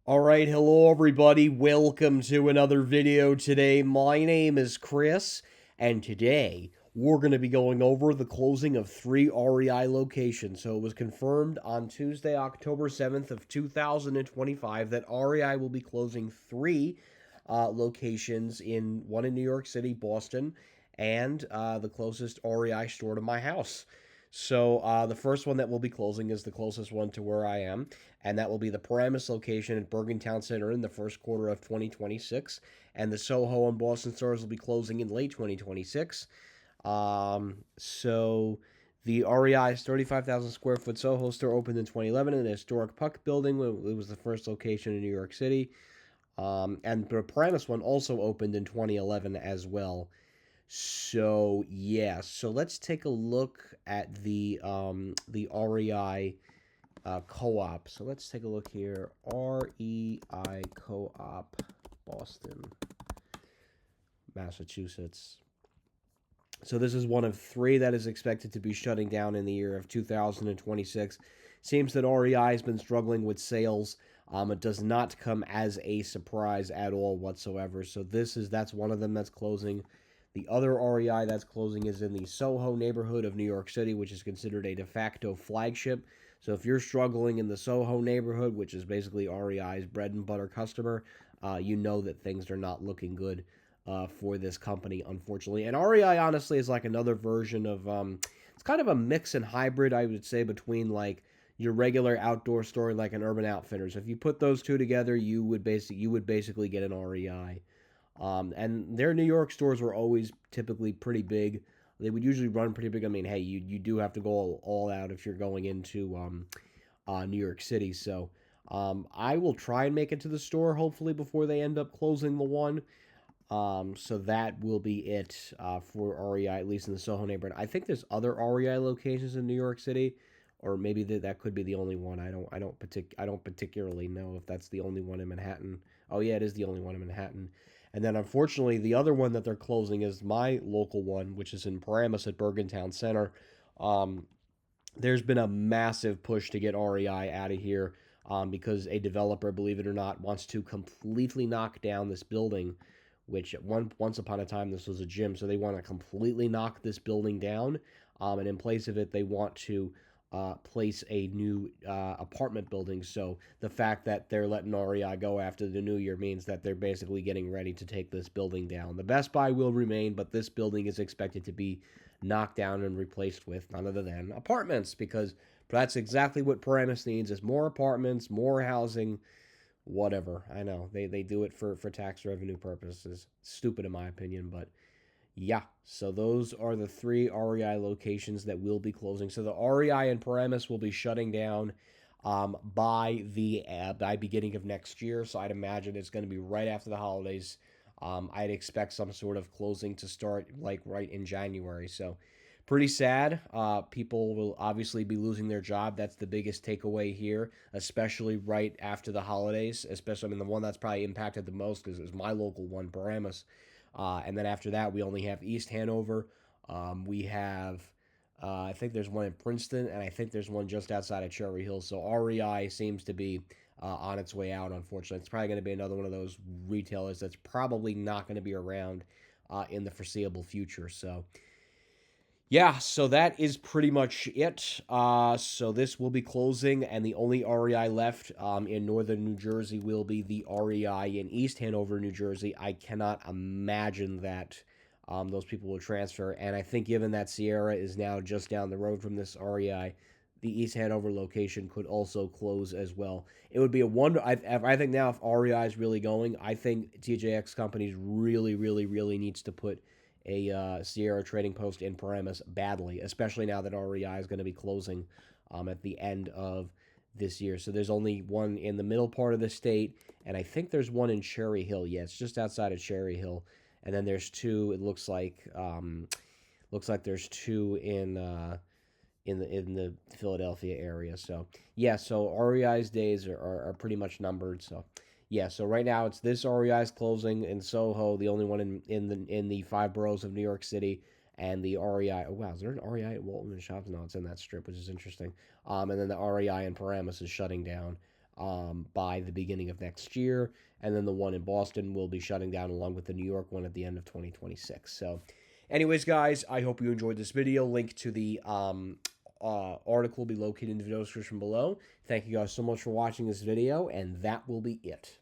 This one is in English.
All right, hello everybody. Welcome to another video today. My name is Chris, and today we're going to be going over the closing of three REI locations. So it was confirmed on Tuesday, October 7th of 2025 that REI will be closing three locations one in New York City, Boston, and the closest REI store to my house. So the first one that will be closing is the closest one to where I am, and that will be the Paramus location at Bergen Town Center in the first quarter of 2026. And the Soho and Boston stores will be closing in late 2026. So the REI's 35,000 square foot Soho store opened in 2011 in the historic Puck building. It was the first location in New York City. And the Paramus one also opened in 2011 as well. So yeah, so let's take a look at the REI co-op. So let's take a look here. REI co-op, Boston, Massachusetts. So this is one of three that is expected to be shutting down in the year of 2026. Seems that REI has been struggling with sales. It does not come as a surprise at all whatsoever. So that's one of them that's closing. The other REI that's closing is in the Soho neighborhood of New York City, which is considered a de facto flagship. So if you're struggling in the Soho neighborhood, which is basically REI's bread and butter customer, you know that things are not looking good for this company, unfortunately. And REI honestly is like another version of it's kind of a mix and hybrid, I would say, between like your regular outdoor store and like an Urban Outfitters. If you put those two together, you would basically get an REI. And their New York stores were always typically pretty big. They would usually run pretty big. I mean, hey, you do have to go all out if you're going into New York City. So I will try and make it to the store hopefully before they end up closing the one. So that will be it for REI, at least in the Soho neighborhood. I think there's other REI locations in New York City, or maybe that could be the only one. I don't particularly know if that's the only one in Manhattan. Oh yeah, it is the only one in Manhattan. And then unfortunately, the other one that they're closing is my local one, which is in Paramus at Bergen Town Center. Um, there's been a massive push to get REI out of here because a developer, believe it or not, wants to completely knock down this building, which once upon a time this was a gym. So they want to completely knock this building down, and in place of it, they want to place a new apartment building. So the fact that they're letting REI go after the new year means that they're basically getting ready to take this building down. The Best Buy will remain, but this building is expected to be knocked down and replaced with none other than apartments because that's exactly what Paramus needs is more apartments, more housing, whatever. I know they do it for tax revenue purposes. Stupid in my opinion, but yeah. So those are the three REI locations that will be closing. So the REI and Paramus will be shutting down by beginning of next year. So I'd imagine it's going to be right after the holidays. I'd expect some sort of closing to start like right in January. So pretty sad. People will obviously be losing their job. That's the biggest takeaway here, especially right after the holidays. Especially, I mean, the one that's probably impacted the most is my local one, Paramus. And then after that, we only have East Hanover. We have, I think there's one in Princeton, and I think there's one just outside of Cherry Hill. So REI seems to be on its way out, unfortunately. It's probably going to be another one of those retailers that's probably not going to be around in the foreseeable future. So, yeah, so that is pretty much it. So this will be closing, and the only REI left in northern New Jersey will be the REI in East Hanover, New Jersey. I cannot imagine that those people will transfer, and I think given that Sierra is now just down the road from this REI, the East Hanover location could also close as well. It would be a wonder. I think now if REI is really going, I think TJX Companies really, really, really needs to put a Sierra Trading Post in Paramus badly, especially now that REI is going to be closing at the end of this year. So there's only one in the middle part of the state, and I think there's one in Cherry Hill. Yeah, it's just outside of Cherry Hill, and then there's two. It looks like there's two in the Philadelphia area. So yeah, so REI's days are pretty much numbered. So yeah, so right now it's this REI's closing in Soho, the only one in the five boroughs of New York City, and the REI. Oh wow, is there an REI at Walton and Shops? No, it's in that strip, which is interesting. And then the REI in Paramus is shutting down. by the beginning of next year. And then the one in Boston will be shutting down along with the New York one at the end of 2026. So, anyways, guys, I hope you enjoyed this video. Link to the article will be located in the video description below. Thank you guys so much for watching this video, and that will be it.